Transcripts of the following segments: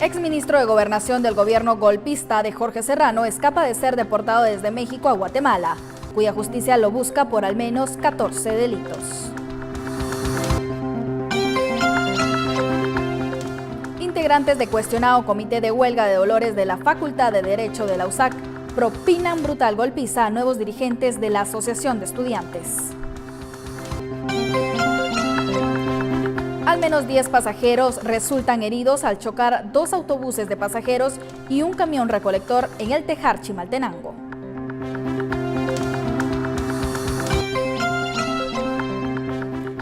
Exministro de Gobernación del gobierno golpista de Jorge Serrano escapa de ser deportado desde México a Guatemala, cuya justicia lo busca por al menos 14 delitos. Integrantes de cuestionado comité de huelga de Dolores de la Facultad de Derecho de la USAC propinan brutal golpiza a nuevos dirigentes de la Asociación de Estudiantes. Al menos 10 pasajeros resultan heridos al chocar 2 autobuses de pasajeros y un camión recolector en el Tejar Chimaltenango.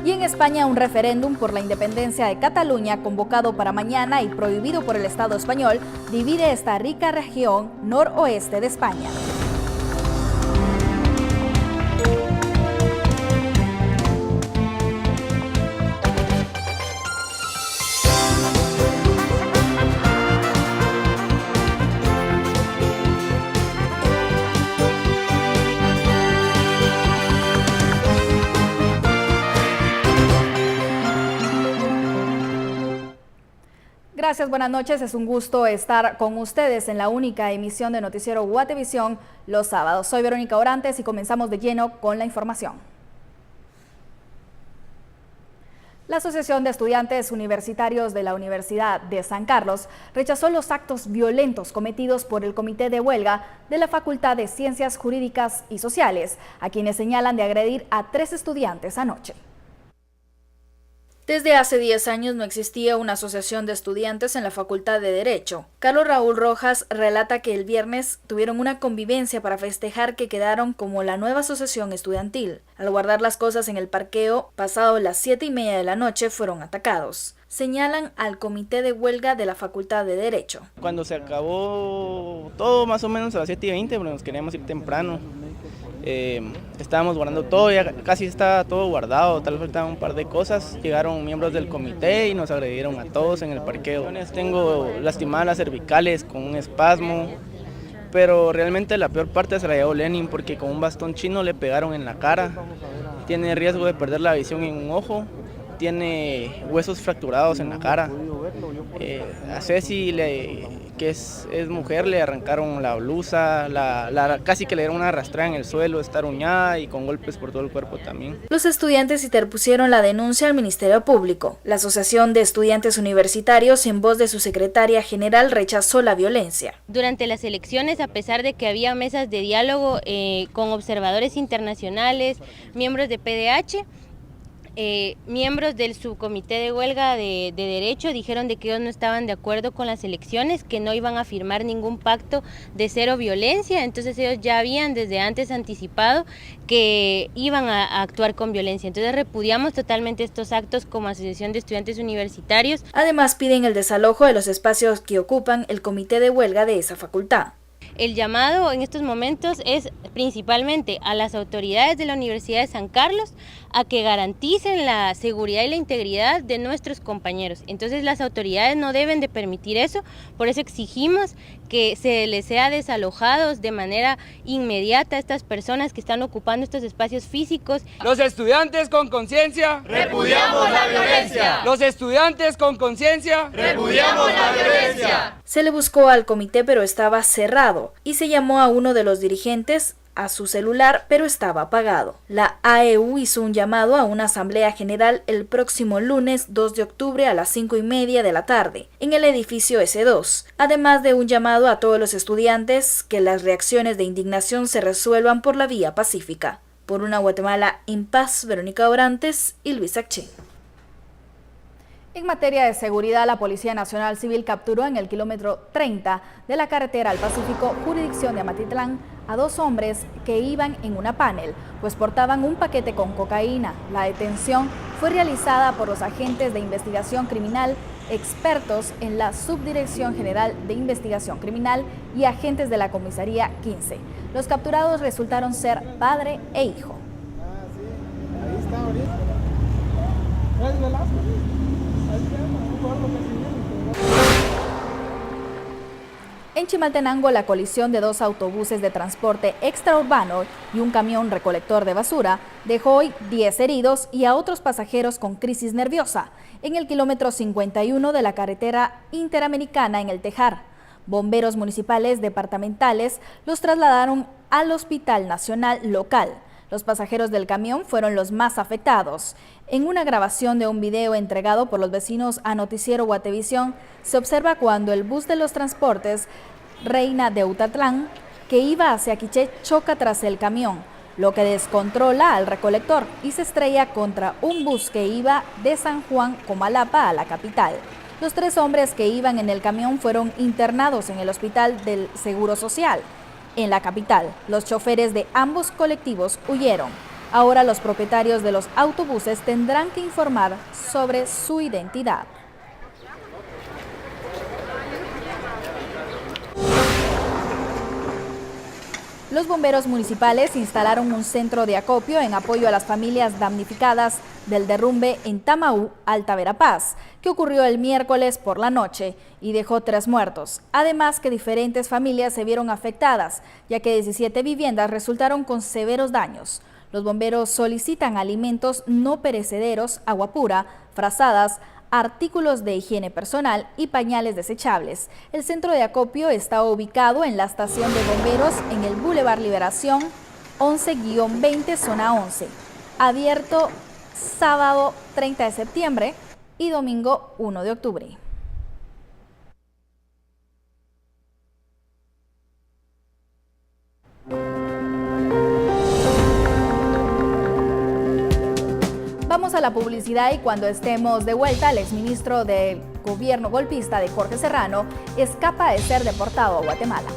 Y en España, un referéndum por la independencia de Cataluña, convocado para mañana y prohibido por el Estado español, divide esta rica región noroeste de España. Gracias, buenas noches. Es un gusto estar con ustedes en la única emisión de Noticiero Guatevisión los sábados. Soy Verónica Orantes y comenzamos de lleno con la información. La Asociación de Estudiantes Universitarios de la Universidad de San Carlos rechazó los actos violentos cometidos por el Comité de Huelga de la Facultad de Ciencias Jurídicas y Sociales, a quienes señalan de agredir a 3 estudiantes anoche. Desde hace 10 años no existía una asociación de estudiantes en la Facultad de Derecho. Carlos Raúl Rojas relata que el viernes tuvieron una convivencia para festejar que quedaron como la nueva asociación estudiantil. Al guardar las cosas en el parqueo, pasado las 7:30 de la noche, fueron atacados. Señalan al comité de huelga de la Facultad de Derecho. Cuando se acabó todo más o menos a las 7:20, pero nos queríamos ir temprano. Estábamos guardando todo, ya casi estaba todo guardado, tal vez faltaban un par de cosas. Llegaron miembros del comité y nos agredieron a todos en el parqueo. Tengo lastimadas las cervicales con un espasmo, pero realmente la peor parte se la llevó Lenin porque con un bastón chino le pegaron en la cara. Tiene riesgo de perder la visión en un ojo, tiene huesos fracturados en la cara. A Ceci, que es mujer, le arrancaron la blusa, casi que le dieron una arrastrada en el suelo, está aruñada y con golpes por todo el cuerpo también. Los estudiantes interpusieron la denuncia al Ministerio Público. La Asociación de Estudiantes Universitarios, en voz de su secretaria general, rechazó la violencia. Durante las elecciones, a pesar de que había mesas de diálogo con observadores internacionales, miembros de PDH, miembros del subcomité de huelga de derecho dijeron de que ellos no estaban de acuerdo con las elecciones, que no iban a firmar ningún pacto de cero violencia, entonces ellos ya habían desde antes anticipado que iban a actuar con violencia. Entonces repudiamos totalmente estos actos como Asociación de Estudiantes Universitarios. Además piden el desalojo de los espacios que ocupan el comité de huelga de esa facultad. El llamado en estos momentos es principalmente a las autoridades de la Universidad de San Carlos a que garanticen la seguridad y la integridad de nuestros compañeros. Entonces las autoridades no deben de permitir eso, por eso exigimos que se les sea desalojados de manera inmediata a estas personas que están ocupando estos espacios físicos. Los estudiantes con conciencia repudiamos la violencia. Los estudiantes con conciencia repudiamos la violencia. Se le buscó al comité pero estaba cerrado y se llamó a uno de los dirigentes a su celular, pero estaba apagado. La AEU hizo un llamado a una asamblea general el próximo lunes 2 de octubre a las 5:30 de la tarde, en el edificio S2, además de un llamado a todos los estudiantes que las reacciones de indignación se resuelvan por la vía pacífica. Por una Guatemala en paz, Verónica Orantes y Luis Achín. En materia de seguridad, la Policía Nacional Civil capturó en el kilómetro 30 de la carretera al Pacífico, jurisdicción de Amatitlán, a 2 hombres que iban en una panel, pues portaban un paquete con cocaína. La detención fue realizada por los agentes de investigación criminal, expertos en la Subdirección General de Investigación Criminal y agentes de la Comisaría 15. Los capturados resultaron ser padre e hijo. Ahí está ahorita. ¿Es Velasco? En Chimaltenango, la colisión de dos autobuses de transporte extraurbano y un camión recolector de basura dejó hoy 10 heridos y a otros pasajeros con crisis nerviosa en el kilómetro 51 de la carretera interamericana en El Tejar. Bomberos municipales departamentales los trasladaron al Hospital Nacional local. Los pasajeros del camión fueron los más afectados. En una grabación de un video entregado por los vecinos a Noticiero Guatevisión, se observa cuando el bus de los transportes Reina de Utatlán, que iba hacia Quiché, choca tras el camión, lo que descontrola al recolector y se estrella contra un bus que iba de San Juan, Comalapa, a la capital. Los 3 hombres que iban en el camión fueron internados en el Hospital del Seguro Social. En la capital, los choferes de ambos colectivos huyeron. Ahora los propietarios de los autobuses tendrán que informar sobre su identidad. Los bomberos municipales instalaron un centro de acopio en apoyo a las familias damnificadas del derrumbe en Tamaú, Alta Verapaz, que ocurrió el miércoles por la noche y dejó 3 muertos. Además que diferentes familias se vieron afectadas, ya que 17 viviendas resultaron con severos daños. Los bomberos solicitan alimentos no perecederos, agua pura, frazadas, artículos de higiene personal y pañales desechables. El centro de acopio está ubicado en la estación de bomberos en el Boulevard Liberación 11-20, zona 11, abierto sábado 30 de septiembre y domingo 1 de octubre. Vamos a la publicidad y cuando estemos de vuelta, el exministro del gobierno golpista de Jorge Serrano escapa de ser deportado a Guatemala.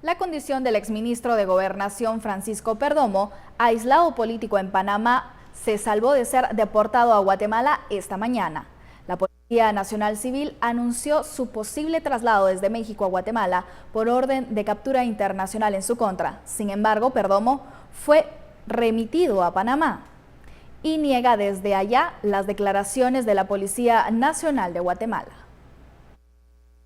La condición del exministro de Gobernación Francisco Perdomo, aislado político en Panamá, se salvó de ser deportado a Guatemala esta mañana. La Policía Nacional Civil anunció su posible traslado desde México a Guatemala por orden de captura internacional en su contra. Sin embargo, Perdomo fue remitido a Panamá y niega desde allá las declaraciones de la Policía Nacional de Guatemala.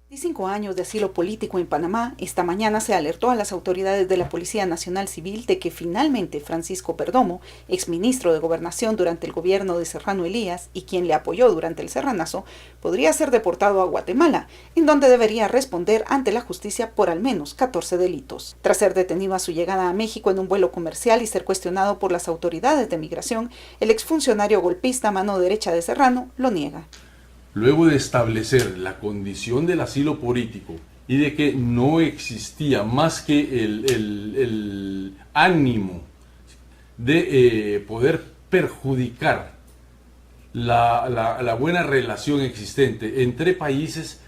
25 años de asilo político en Panamá, esta mañana se alertó a las autoridades de la Policía Nacional Civil de que finalmente Francisco Perdomo, exministro de Gobernación durante el gobierno de Serrano Elías y quien le apoyó durante el serranazo, podría ser deportado a Guatemala, en donde debería responder ante la justicia por al menos 14 delitos. Tras ser detenido a su llegada a México en un vuelo comercial y ser cuestionado por las autoridades de migración, el exfuncionario golpista mano derecha de Serrano lo niega. Luego de establecer la condición del asilo político y de que no existía más que el ánimo de poder perjudicar la buena relación existente entre países,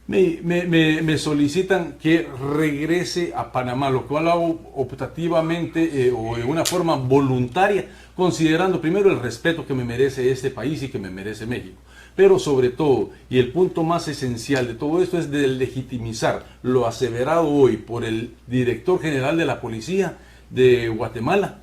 me solicitan que regrese a Panamá, lo cual hago optativamente o de una forma voluntaria, considerando primero el respeto que me merece este país y que me merece México. Pero sobre todo, y el punto más esencial de todo esto es de legitimizar lo aseverado hoy por el director general de la Policía de Guatemala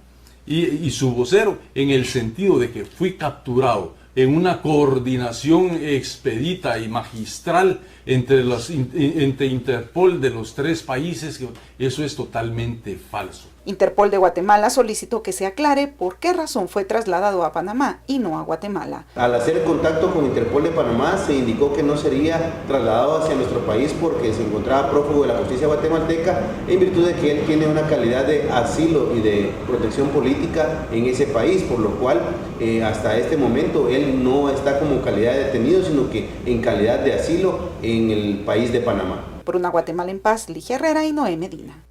y su vocero, en el sentido de que fui capturado en una coordinación expedita y magistral entre Interpol de los 3 países. Eso es totalmente falso. Interpol de Guatemala solicitó que se aclare por qué razón fue trasladado a Panamá y no a Guatemala. Al hacer el contacto con Interpol de Panamá se indicó que no sería trasladado hacia nuestro país porque se encontraba prófugo de la justicia guatemalteca en virtud de que él tiene una calidad de asilo y de protección política en ese país, por lo cual hasta este momento él no está como calidad de detenido, sino que en calidad de asilo en el país de Panamá. Por una Guatemala en paz, Ligia Herrera y Noé Medina.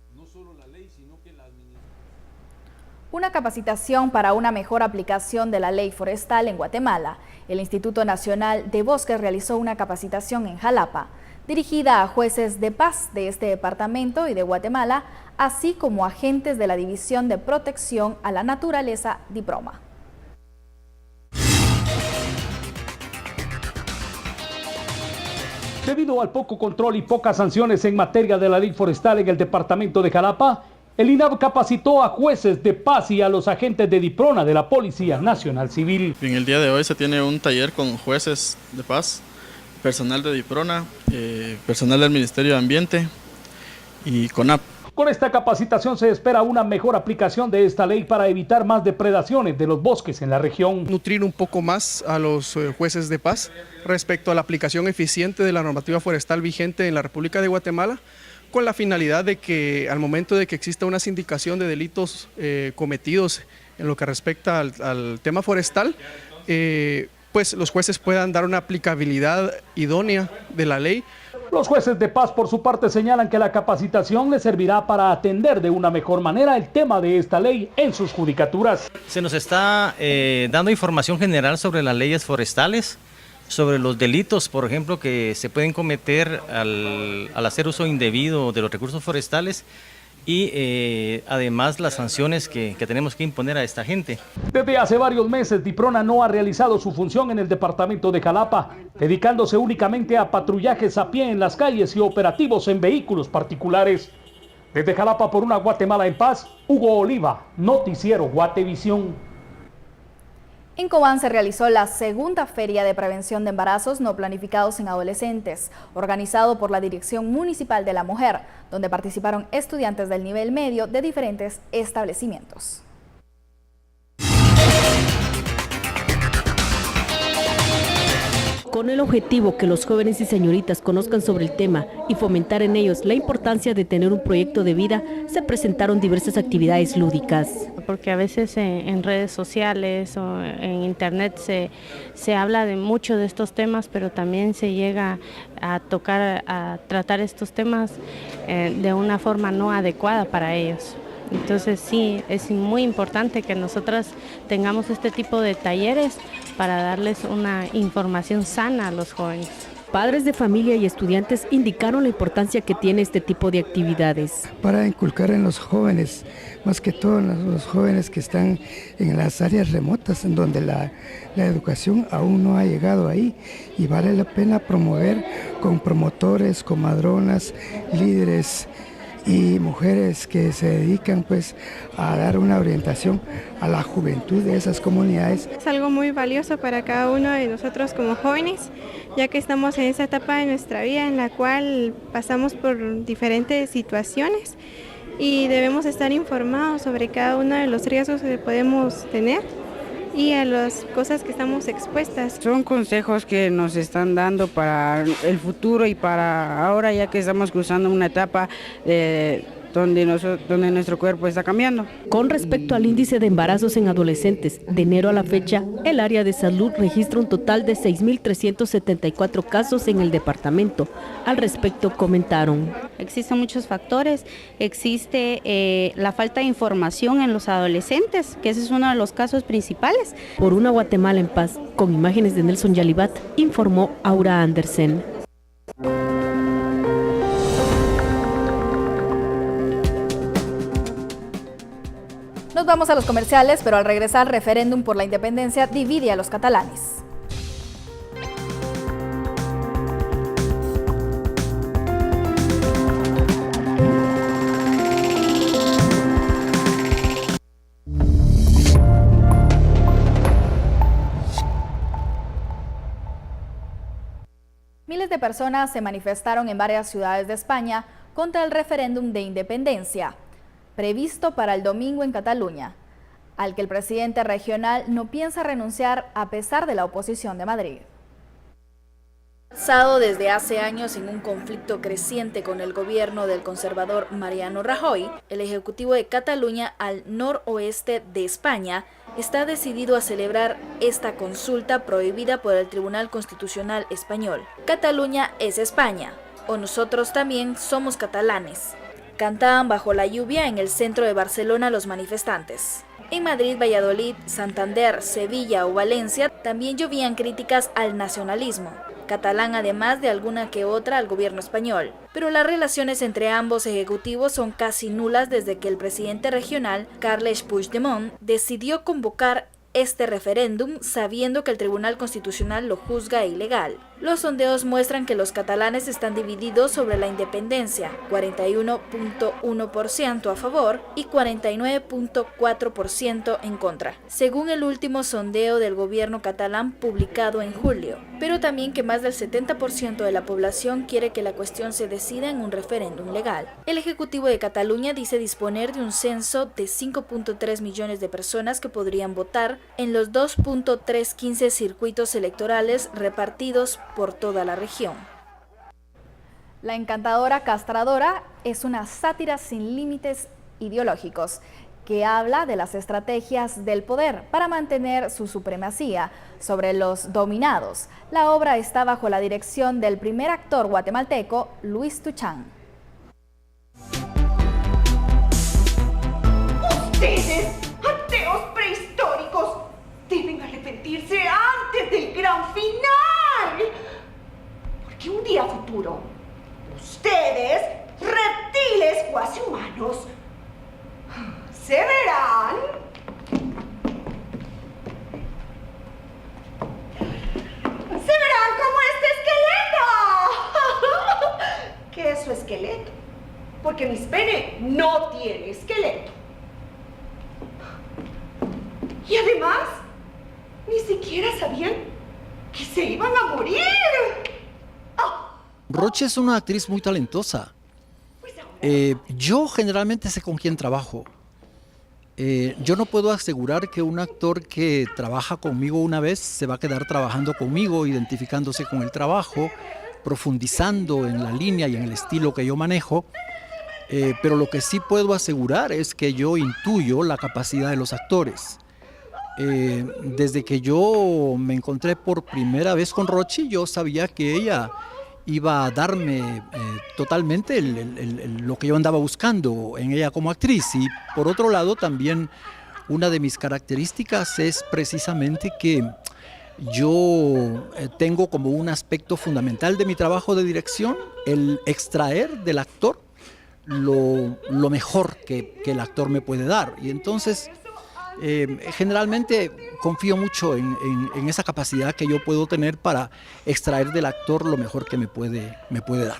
Una capacitación para una mejor aplicación de la ley forestal en Guatemala. El Instituto Nacional de Bosques realizó una capacitación en Jalapa, dirigida a jueces de paz de este departamento y de Guatemala, así como agentes de la División de Protección a la Naturaleza, DIPROMA. Debido al poco control y pocas sanciones en materia de la ley forestal en el departamento de Jalapa, el INAV capacitó a jueces de paz y a los agentes de DIPRONA de la Policía Nacional Civil. En el día de hoy se tiene un taller con jueces de paz, personal de DIPRONA, personal del Ministerio de Ambiente y CONAP. Con esta capacitación se espera una mejor aplicación de esta ley para evitar más depredaciones de los bosques en la región. Nutrir un poco más a los jueces de paz respecto a la aplicación eficiente de la normativa forestal vigente en la República de Guatemala, con la finalidad de que al momento de que exista una sindicación de delitos cometidos en lo que respecta al tema forestal, pues los jueces puedan dar una aplicabilidad idónea de la ley. Los jueces de paz, por su parte, señalan que la capacitación les servirá para atender de una mejor manera el tema de esta ley en sus judicaturas. Se nos está dando información general sobre las leyes forestales, sobre los delitos, por ejemplo, que se pueden cometer al hacer uso indebido de los recursos forestales y además las sanciones que tenemos que imponer a esta gente. Desde hace varios meses, DIPRONA no ha realizado su función en el departamento de Jalapa, dedicándose únicamente a patrullajes a pie en las calles y operativos en vehículos particulares. Desde Jalapa, por una Guatemala en paz, Hugo Oliva, Noticiero Guatevisión. En Cobán se realizó la segunda Feria de Prevención de Embarazos no planificados en adolescentes, organizado por la Dirección Municipal de la Mujer, donde participaron estudiantes del nivel medio de diferentes establecimientos. Con el objetivo que los jóvenes y señoritas conozcan sobre el tema y fomentar en ellos la importancia de tener un proyecto de vida, se presentaron diversas actividades lúdicas. Porque a veces en redes sociales o en internet se habla de mucho de estos temas, pero también se llega a tratar estos temas de una forma no adecuada para ellos. Entonces sí, es muy importante que nosotras tengamos este tipo de talleres para darles una información sana a los jóvenes. Padres de familia y estudiantes indicaron la importancia que tiene este tipo de actividades. Para inculcar en los jóvenes, más que todo en los jóvenes que están en las áreas remotas, en donde la educación aún no ha llegado ahí, y vale la pena promover con promotores, comadronas, líderes y mujeres que se dedican pues a dar una orientación a la juventud de esas comunidades. Es algo muy valioso para cada uno de nosotros como jóvenes, ya que estamos en esa etapa de nuestra vida en la cual pasamos por diferentes situaciones y debemos estar informados sobre cada uno de los riesgos que podemos tener y a las cosas que estamos expuestas. Son consejos que nos están dando para el futuro y para ahora, ya que estamos cruzando una etapa donde nuestro cuerpo está cambiando. Con respecto al índice de embarazos en adolescentes, de enero a la fecha, el área de salud registra un total de 6.374 casos en el departamento. Al respecto comentaron: existen muchos factores, existe la falta de información en los adolescentes, que ese es uno de los casos principales. Por una Guatemala en paz, con imágenes de Nelson Yalibat, informó Aura Andersen. Nos vamos a los comerciales, pero al regresar, referéndum por la independencia divide a los catalanes. Miles de personas se manifestaron en varias ciudades de España contra el referéndum de independencia previsto para el domingo en Cataluña, al que el presidente regional no piensa renunciar a pesar de la oposición de Madrid. Basado desde hace años en un conflicto creciente con el gobierno del conservador Mariano Rajoy, el Ejecutivo de Cataluña, al noroeste de España, está decidido a celebrar esta consulta prohibida por el Tribunal Constitucional Español. Cataluña es España, o nosotros también somos catalanes. Cantaban bajo la lluvia en el centro de Barcelona los manifestantes. En Madrid, Valladolid, Santander, Sevilla o Valencia también llovían críticas al nacionalismo catalán, además de alguna que otra al gobierno español. Pero las relaciones entre ambos ejecutivos son casi nulas desde que el presidente regional, Carles Puigdemont, decidió convocar este referéndum sabiendo que el Tribunal Constitucional lo juzga ilegal. Los sondeos muestran que los catalanes están divididos sobre la independencia, 41.1% a favor y 49.4% en contra, según el último sondeo del gobierno catalán publicado en julio, pero también que más del 70% de la población quiere que la cuestión se decida en un referéndum legal. El Ejecutivo de Cataluña dice disponer de un censo de 5.3 millones de personas que podrían votar en los 2.315 circuitos electorales repartidos por toda la región. La encantadora castradora es una sátira sin límites ideológicos que habla de las estrategias del poder para mantener su supremacía sobre los dominados. La obra está bajo la dirección del primer actor guatemalteco, Luis Tuchán. Ustedes, ateos prehistóricos, deben arrepentirse antes del gran final. Porque un día futuro, ustedes, reptiles cuasi humanos, se verán como este esqueleto. ¿Qué es su esqueleto? Porque Miss Pene no tiene esqueleto. Y además, ni siquiera sabían que se iban a morir. Roche es una actriz muy talentosa. Yo generalmente sé con quién trabajo. Yo no puedo asegurar que un actor que trabaja conmigo una vez se va a quedar trabajando conmigo, identificándose con el trabajo, profundizando en la línea y en el estilo que yo manejo. Pero lo que sí puedo asegurar es que yo intuyo la capacidad de los actores. Desde que yo me encontré por primera vez con Rochi, yo sabía que ella iba a darme totalmente lo que yo andaba buscando en ella como actriz. Y por otro lado también una de mis características es precisamente que yo tengo como un aspecto fundamental de mi trabajo de dirección el extraer del actor lo mejor que el actor me puede dar. Y entonces generalmente confío mucho en esa capacidad que yo puedo tener para extraer del actor lo mejor que me puede dar.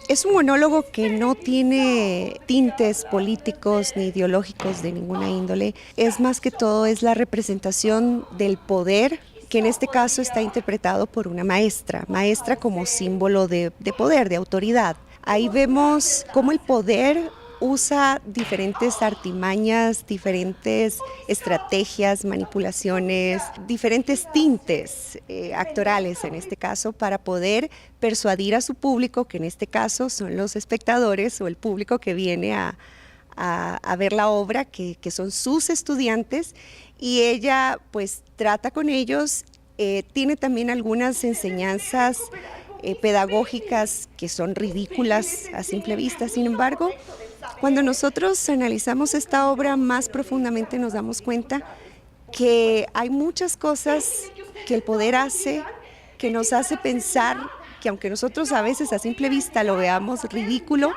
Es un monólogo que no tiene tintes políticos ni ideológicos de ninguna índole. Es más que todo es la representación del poder, que en este caso está interpretado por una maestra como símbolo de poder, de autoridad. Ahí vemos cómo el poder usa diferentes artimañas, diferentes estrategias, manipulaciones, diferentes tintes actorales en este caso para poder persuadir a su público, que en este caso son los espectadores o el público que viene a ver la obra, que son sus estudiantes, y ella pues trata con ellos, tiene también algunas enseñanzas pedagógicas que son ridículas a simple vista. Sin embargo, cuando nosotros analizamos esta obra más profundamente nos damos cuenta que hay muchas cosas que el poder hace que nos hace pensar que aunque nosotros a veces a simple vista lo veamos ridículo,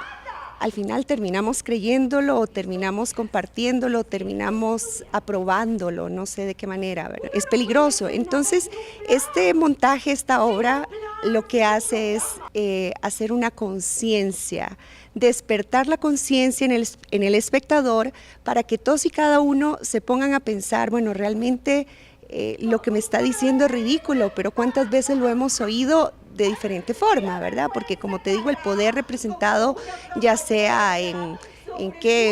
al final terminamos creyéndolo o terminamos compartiéndolo, terminamos aprobándolo, no sé de qué manera, ¿verdad? Es peligroso. Entonces, este montaje, esta obra, lo que hace es hacer una conciencia, despertar la conciencia en el espectador para que todos y cada uno se pongan a pensar, bueno, realmente lo que me está diciendo es ridículo, pero ¿cuántas veces lo hemos oído de diferente forma, verdad? Porque como te digo, el poder representado ya sea en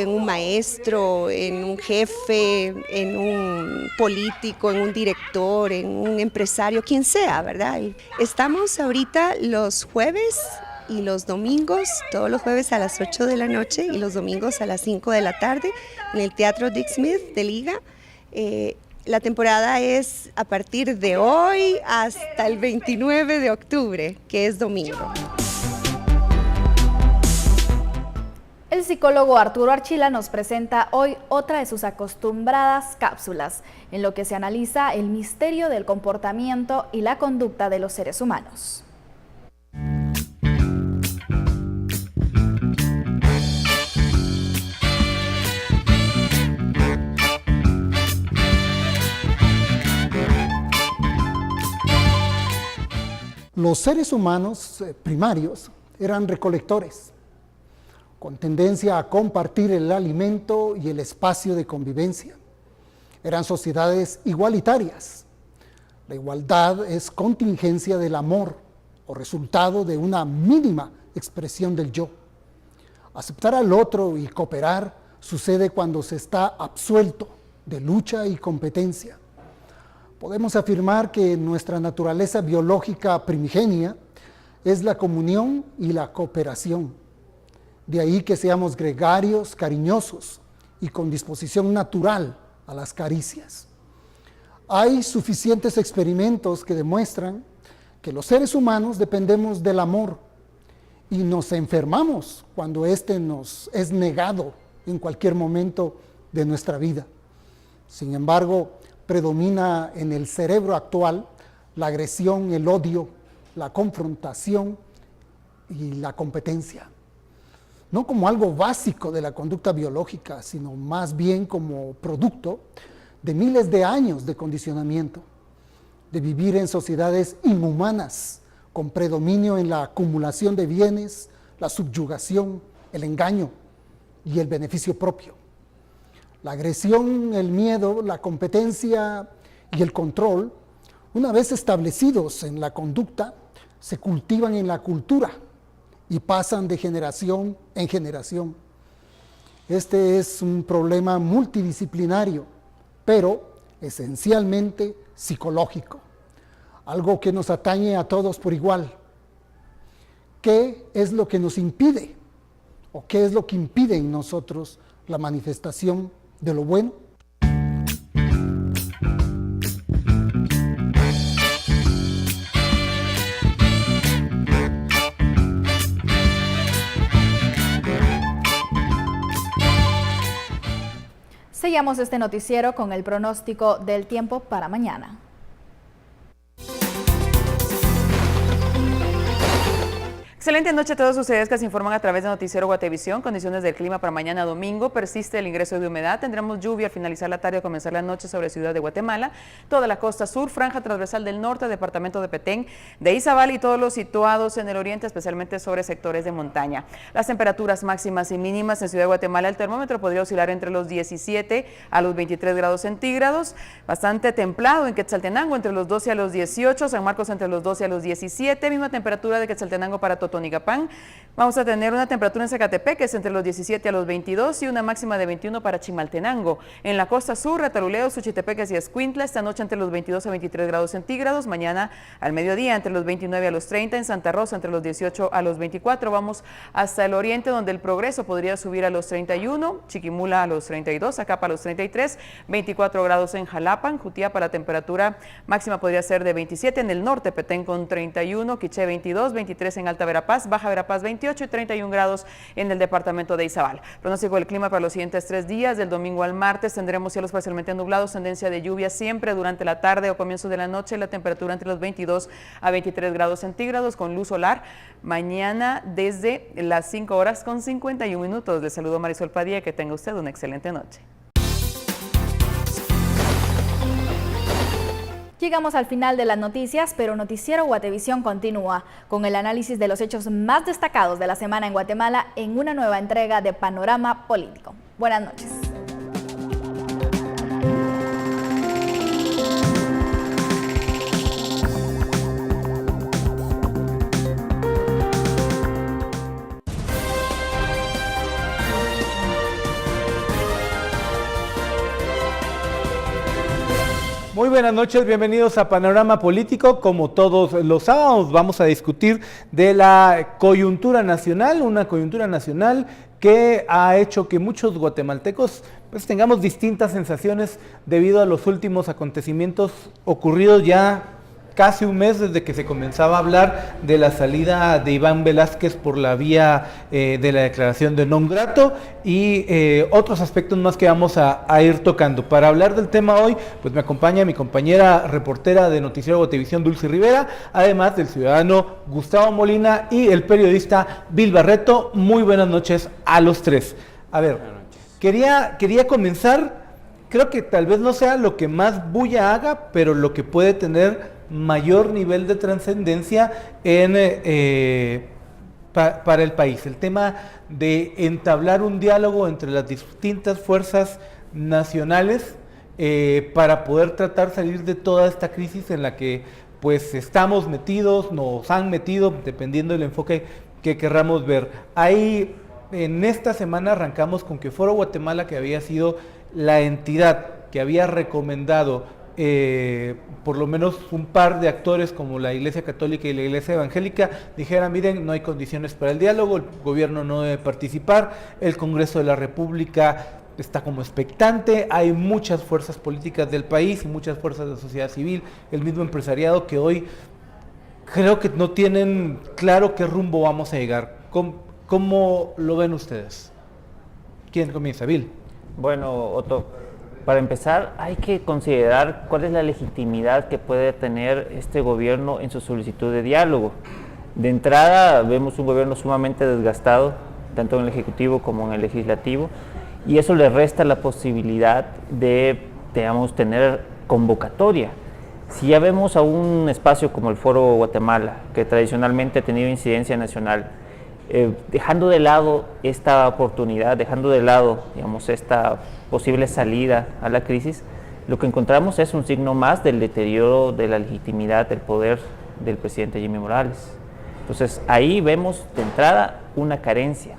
un maestro, en un jefe, en un político, en un director, en un empresario, quien sea, ¿verdad? Estamos ahorita los jueves y los domingos, todos los jueves a las 8 de la noche y los domingos a las 5 de la tarde en el Teatro Dick Smith de Liga. La temporada es a partir de hoy hasta el 29 de octubre, que es domingo. El psicólogo Arturo Archila nos presenta hoy otra de sus acostumbradas cápsulas, en lo que se analiza el misterio del comportamiento y la conducta de los seres humanos. Los seres humanos primarios eran recolectores, con tendencia a compartir el alimento y el espacio de convivencia. Eran sociedades igualitarias. La igualdad es contingencia del amor o resultado de una mínima expresión del yo. Aceptar al otro y cooperar sucede cuando se está absuelto de lucha y competencia. Podemos afirmar que nuestra naturaleza biológica primigenia es la comunión y la cooperación. De ahí que seamos gregarios, cariñosos y con disposición natural a las caricias. Hay suficientes experimentos que demuestran que los seres humanos dependemos del amor y nos enfermamos cuando éste nos es negado en cualquier momento de nuestra vida. Sin embargo, predomina en el cerebro actual la agresión, el odio, la confrontación y la competencia. No como algo básico de la conducta biológica, sino más bien como producto de miles de años de condicionamiento, de vivir en sociedades inhumanas, con predominio en la acumulación de bienes, la subyugación, el engaño y el beneficio propio. La agresión, el miedo, la competencia y el control, una vez establecidos en la conducta, se cultivan en la cultura y pasan de generación en generación. Este es un problema multidisciplinario, pero esencialmente psicológico, algo que nos atañe a todos por igual. ¿Qué es lo que nos impide? ¿O qué es lo que impide en nosotros la manifestación de lo bueno? Seguimos este noticiero con el pronóstico del tiempo para mañana. Excelente noche a todos ustedes que se informan a través de Noticiero Guatevisión. Condiciones del clima para mañana domingo. Persiste el ingreso de humedad. Tendremos lluvia al finalizar la tarde o comenzar la noche sobre Ciudad de Guatemala, toda la costa sur, franja transversal del norte, departamento de Petén, de Izabal y todos los situados en el oriente, especialmente sobre sectores de montaña. Las temperaturas máximas y mínimas en Ciudad de Guatemala, el termómetro podría oscilar entre los 17 a los 23 grados centígrados. Bastante templado en Quetzaltenango, entre los 12 a los 18, San Marcos entre los 12 a los 17, misma temperatura de Quetzaltenango para Totonigapán. Vamos a tener una temperatura en Zacatepec que es entre los 17 a los 22 y una máxima de 21 para Chimaltenango. En la costa sur, Retaluleo, Suchitepeques y Escuintla, esta noche entre los 22 a 23 grados centígrados. Mañana al mediodía entre los 29 a los 30. En Santa Rosa entre los 18 a los 24. Vamos hasta el oriente donde el Progreso podría subir a los 31, Chiquimula a los 32, Acapa a los 33, 24 grados en Jalapan, Jutiapa la temperatura máxima podría ser de 27. En el norte, Petén con 31, Quiché 22, 23 en Alta Verapaz, Baja Verapaz 28 y 31 grados en el departamento de Izabal. Pronóstico del clima para los siguientes 3 días, del domingo al martes tendremos cielos parcialmente nublados, tendencia de lluvia siempre durante la tarde o comienzo de la noche, la temperatura entre los 22 a 23 grados centígrados con luz solar. Mañana desde las 5 horas con 51 minutos. Les saludo Marisol Padilla, que tenga usted una excelente noche. Llegamos al final de las noticias, pero Noticiero Guatevisión continúa con el análisis de los hechos más destacados de la semana en Guatemala en una nueva entrega de Panorama Político. Buenas noches. Muy buenas noches, bienvenidos a Panorama Político. Como todos los sábados vamos a discutir de la coyuntura nacional, una coyuntura nacional que ha hecho que muchos guatemaltecos pues tengamos distintas sensaciones debido a los últimos acontecimientos ocurridos ya casi un mes desde que se comenzaba a hablar de la salida de Iván Velázquez por la vía de la declaración de non grato y otros aspectos más que vamos a ir tocando. Para hablar del tema hoy, pues me acompaña mi compañera reportera de Noticiero Guatevisión, Dulce Rivera, además del ciudadano Gustavo Molina y el periodista Bill Barreto. Muy buenas noches a los tres. A ver, quería comenzar, creo que tal vez no sea lo que más bulla haga, pero lo que puede tener mayor nivel de trascendencia para el país. El tema de entablar un diálogo entre las distintas fuerzas nacionales para poder tratar de salir de toda esta crisis en la que pues estamos metidos, nos han metido, dependiendo del enfoque que querramos ver. Ahí en esta semana arrancamos con que Foro Guatemala, que había sido la entidad que había recomendado por lo menos un par de actores como la Iglesia Católica y la Iglesia Evangélica, dijeran, miren, no hay condiciones para el diálogo, el gobierno no debe participar, el Congreso de la República está como expectante, hay muchas fuerzas políticas del país y muchas fuerzas de la sociedad civil, el mismo empresariado, que hoy creo que no tienen claro qué rumbo vamos a llegar. ¿Cómo lo ven ustedes? ¿Quién comienza? Bill. Bueno, Otto, para empezar hay que considerar cuál es la legitimidad que puede tener este gobierno en su solicitud de diálogo. De entrada vemos un gobierno sumamente desgastado, tanto en el Ejecutivo como en el Legislativo, y eso le resta la posibilidad de, digamos, tener convocatoria. Si ya vemos a un espacio como el Foro Guatemala, que tradicionalmente ha tenido incidencia nacional, dejando de lado esta oportunidad, dejando de lado, digamos, esta posible salida a la crisis, lo que encontramos es un signo más del deterioro de la legitimidad del poder del presidente Jimmy Morales. Entonces ahí vemos de entrada una carencia.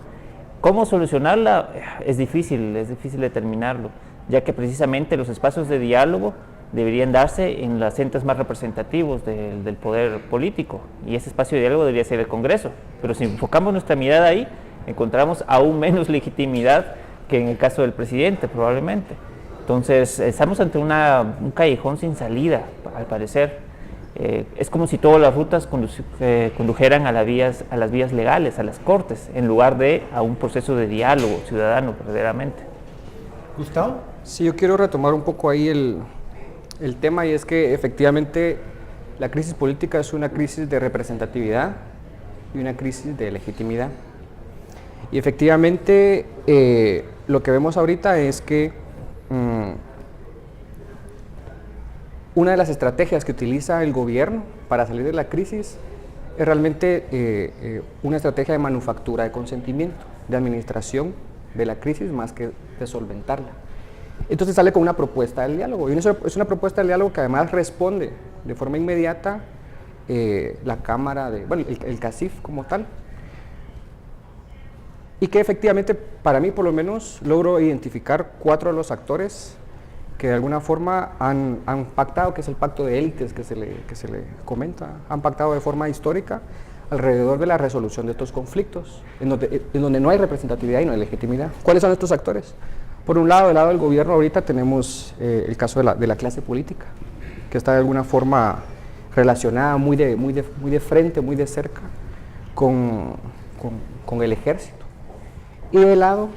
¿Cómo solucionarla? Es difícil determinarlo, ya que precisamente los espacios de diálogo deberían darse en los entes más representativos del poder político, y ese espacio de diálogo debería ser el Congreso. Pero si enfocamos nuestra mirada ahí, encontramos aún menos legitimidad que en el caso del presidente, probablemente. Entonces, estamos ante un callejón sin salida, al parecer. Es como si todas las rutas condujeran a las vías legales, a las cortes, en lugar de a un proceso de diálogo ciudadano, verdaderamente. ¿Gustavo? Sí, yo quiero retomar un poco ahí el tema, y es que efectivamente la crisis política es una crisis de representatividad y una crisis de legitimidad. Y efectivamente lo que vemos ahorita es que una de las estrategias que utiliza el gobierno para salir de la crisis es realmente una estrategia de manufactura de consentimiento, de administración de la crisis más que de solventarla. Entonces sale con una propuesta del diálogo, y es una propuesta del diálogo que además responde de forma inmediata la Cámara, el CACIF como tal, y que efectivamente, para mí por lo menos, logro identificar 4 de los actores que de alguna forma han pactado, que es el pacto de élites que se le comenta, han pactado de forma histórica alrededor de la resolución de estos conflictos, en donde no hay representatividad y no hay legitimidad. ¿Cuáles son estos actores? Por un lado, del lado del gobierno ahorita tenemos el caso de la clase política, que está de alguna forma relacionada muy de frente, muy de cerca con el ejército. Y del lado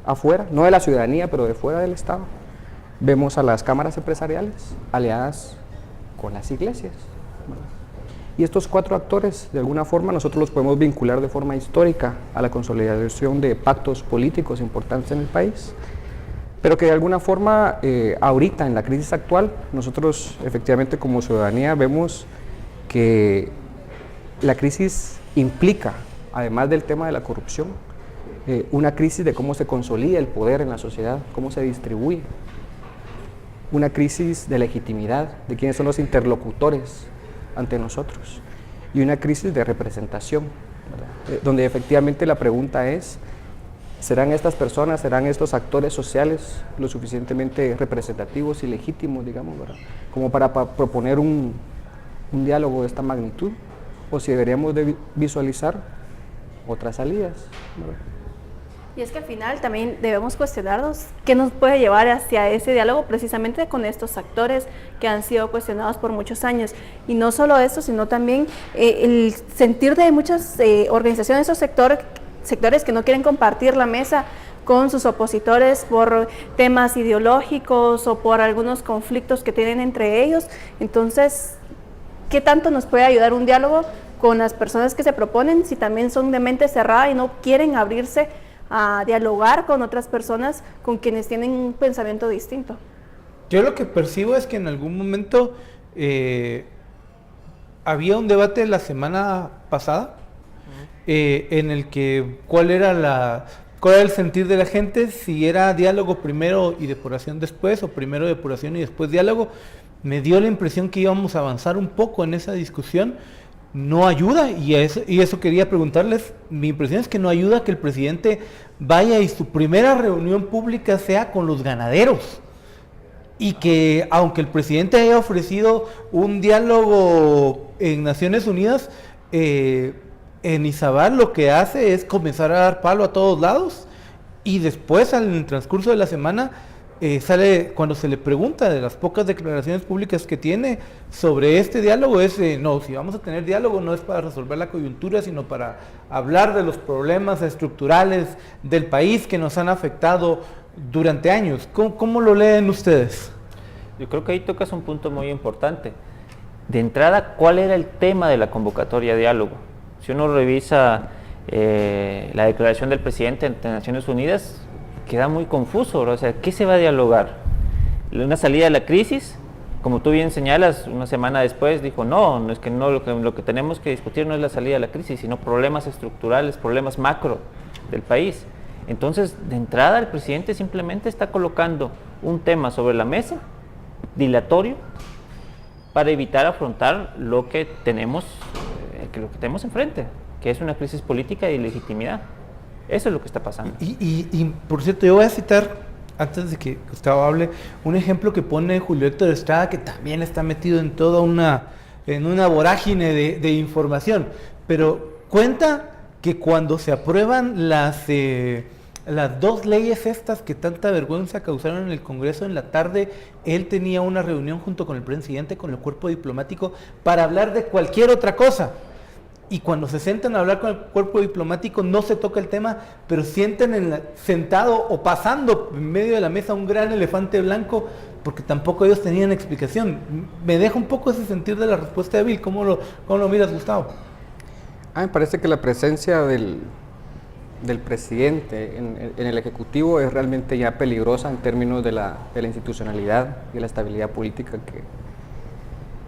afuera, no de la ciudadanía, pero de fuera del Estado, vemos a las cámaras empresariales aliadas con las iglesias, ¿verdad? Y estos 4 actores, de alguna forma, nosotros los podemos vincular de forma histórica a la consolidación de pactos políticos importantes en el país, pero que de alguna forma, ahorita, en la crisis actual, nosotros efectivamente como ciudadanía vemos que la crisis implica, además del tema de la corrupción, una crisis de cómo se consolida el poder en la sociedad, cómo se distribuye, una crisis de legitimidad, de quiénes son los interlocutores ante nosotros, y una crisis de representación, ¿verdad? Donde efectivamente la pregunta es, ¿serán estas personas, serán estos actores sociales lo suficientemente representativos y legítimos, digamos, ¿verdad?, como para proponer un diálogo de esta magnitud? ¿O si deberíamos de visualizar otras salidas, ¿verdad? Y es que al final también debemos cuestionarnos qué nos puede llevar hacia ese diálogo precisamente con estos actores que han sido cuestionados por muchos años. Y no solo eso, sino también el sentir de muchas organizaciones o sectores que no quieren compartir la mesa con sus opositores por temas ideológicos o por algunos conflictos que tienen entre ellos. Entonces, ¿qué tanto nos puede ayudar un diálogo con las personas que se proponen si también son de mente cerrada y no quieren abrirse a dialogar con otras personas con quienes tienen un pensamiento distinto? Yo lo que percibo es que en algún momento había un debate la semana pasada en el que cuál era el sentir de la gente, si era diálogo primero y depuración después, o primero depuración y después diálogo. Me dio la impresión que íbamos a avanzar un poco en esa discusión. No ayuda, y eso quería preguntarles. Mi impresión es que no ayuda que el presidente vaya y su primera reunión pública sea con los ganaderos, y que aunque el presidente haya ofrecido un diálogo en Naciones Unidas, en Izabal lo que hace es comenzar a dar palo a todos lados, y después en el transcurso de la semana sale, cuando se le pregunta de las pocas declaraciones públicas que tiene sobre este diálogo, no, si vamos a tener diálogo no es para resolver la coyuntura, sino para hablar de los problemas estructurales del país que nos han afectado durante años. ¿Cómo lo leen ustedes? Yo creo que ahí tocas un punto muy importante. De entrada, ¿cuál era el tema de la convocatoria a diálogo? Si uno revisa la declaración del presidente ante Naciones Unidas, queda muy confuso, ¿verdad? O sea, ¿qué se va a dialogar? ¿Una salida de la crisis? Como tú bien señalas, una semana después dijo, no es que no, lo que tenemos que discutir no es la salida de la crisis, sino problemas estructurales, problemas macro del país. Entonces, de entrada, el presidente simplemente está colocando un tema sobre la mesa, dilatorio, para evitar afrontar lo que tenemos enfrente, que es una crisis política y legitimidad. Eso es lo que está pasando. Y por cierto, yo voy a citar, antes de que Gustavo hable, un ejemplo que pone Julio Héctor Estrada, que también está metido en toda una vorágine de información, pero cuenta que cuando se aprueban las dos leyes estas que tanta vergüenza causaron en el Congreso en la tarde, él tenía una reunión junto con el presidente, con el cuerpo diplomático, para hablar de cualquier otra cosa. Y cuando se sientan a hablar con el cuerpo diplomático no se toca el tema, pero sienten sentado o pasando en medio de la mesa un gran elefante blanco, porque tampoco ellos tenían explicación. Me deja un poco ese sentir de la respuesta de Bill. ¿Cómo lo miras, Gustavo? Me parece que la presencia del presidente en el Ejecutivo es realmente ya peligrosa en términos de la institucionalidad y la estabilidad política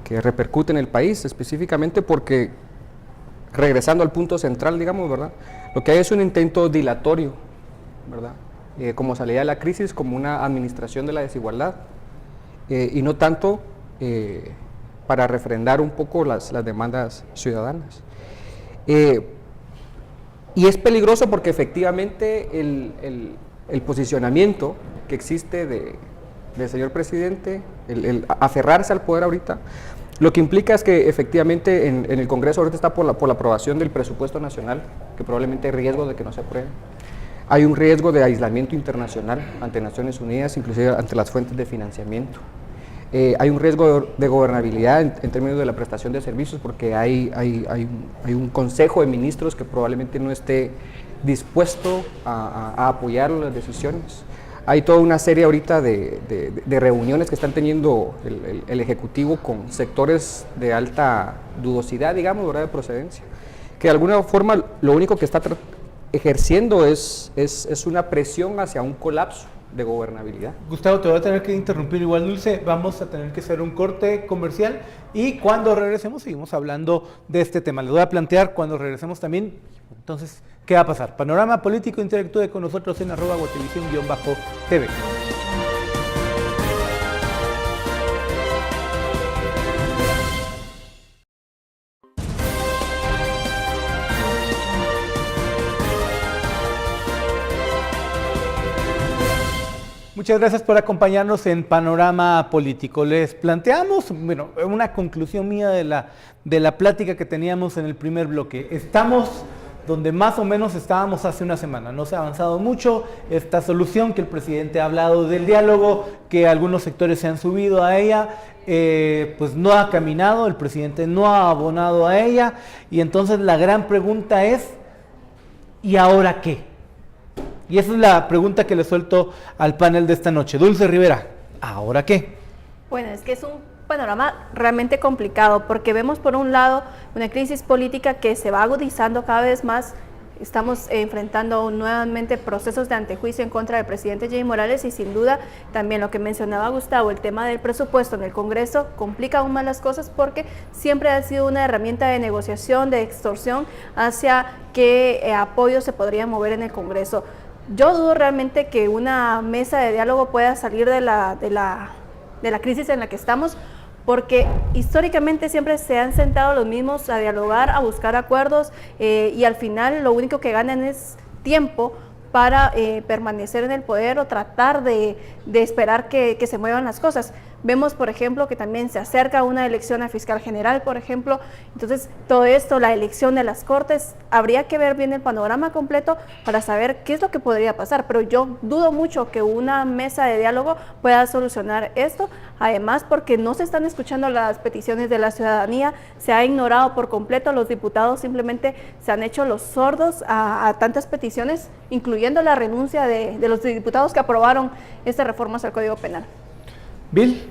que repercute en el país, específicamente porque, regresando al punto central, digamos, ¿verdad? Lo que hay es un intento dilatorio, ¿verdad? Como salida de la crisis, como una administración de la desigualdad, y no tanto para refrendar un poco las demandas ciudadanas. Y es peligroso porque efectivamente el posicionamiento que existe del señor presidente, el aferrarse al poder ahorita, lo que implica es que efectivamente en el Congreso ahorita está por la aprobación del presupuesto nacional, que probablemente hay riesgo de que no se apruebe. Hay un riesgo de aislamiento internacional ante Naciones Unidas, inclusive ante las fuentes de financiamiento. Hay un riesgo de gobernabilidad en términos de la prestación de servicios, porque hay un consejo de ministros que probablemente no esté dispuesto a apoyar las decisiones. Hay toda una serie ahorita de reuniones que están teniendo el Ejecutivo con sectores de alta dudosidad, digamos, ¿verdad?, de procedencia, que de alguna forma lo único que está ejerciendo es una presión hacia un colapso de gobernabilidad. Gustavo, te voy a tener que interrumpir igual, Dulce. Vamos a tener que hacer un corte comercial y cuando regresemos seguimos hablando de este tema. Les voy a plantear cuando regresemos también, entonces, ¿qué va a pasar? Panorama Político, interactúe con nosotros en @guatevisión_TV. Muchas gracias por acompañarnos en Panorama Político. Les planteamos, una conclusión mía de la plática que teníamos en el primer bloque. Estamos donde más o menos estábamos hace una semana. No se ha avanzado mucho. Esta solución que el presidente ha hablado del diálogo, que algunos sectores se han subido a ella, pues no ha caminado, el presidente no ha abonado a ella. Y entonces la gran pregunta es, ¿y ahora qué? Y esa es la pregunta que le suelto al panel de esta noche. Dulce Rivera, ¿ahora qué? Bueno, es que es un panorama realmente complicado porque vemos por un lado una crisis política que se va agudizando cada vez más estamos enfrentando nuevamente procesos de antejuicio en contra del presidente Jay Morales, y sin duda también lo que mencionaba Gustavo, el tema del presupuesto en el Congreso complica aún más las cosas, porque siempre ha sido una herramienta de negociación, de extorsión hacia qué apoyo se podría mover en el Congreso. Yo dudo realmente que una mesa de diálogo pueda salir de la crisis en la que estamos, porque históricamente siempre se han sentado los mismos a dialogar, a buscar acuerdos, y al final lo único que ganan es tiempo para permanecer en el poder o tratar de esperar que se muevan las cosas. Vemos, por ejemplo, que también se acerca una elección a fiscal general, por ejemplo. Entonces, todo esto, la elección de las Cortes, habría que ver bien el panorama completo para saber qué es lo que podría pasar. Pero yo dudo mucho que una mesa de diálogo pueda solucionar esto. Además, porque no se están escuchando las peticiones de la ciudadanía, se ha ignorado por completo, los diputados simplemente se han hecho los sordos a tantas peticiones, incluyendo la renuncia de los diputados que aprobaron estas reformas al Código Penal. Bill.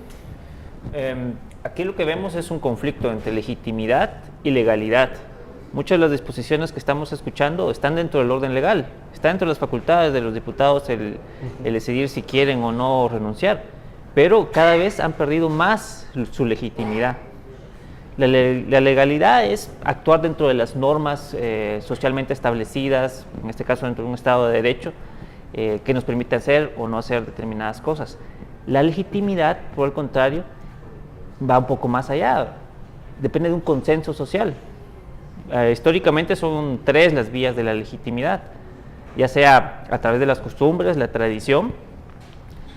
Aquí lo que vemos es un conflicto entre legitimidad y legalidad. Muchas de las disposiciones que estamos escuchando están dentro del orden legal, está dentro de las facultades de los diputados el decidir si quieren o no renunciar, pero cada vez han perdido más su legitimidad. La legalidad es actuar dentro de las normas socialmente establecidas, en este caso dentro de un Estado de Derecho, que nos permite hacer o no hacer determinadas cosas. La legitimidad, por el contrario, va un poco más allá, depende de un consenso social. Históricamente son 3 las vías de la legitimidad, ya sea a través de las costumbres, la tradición,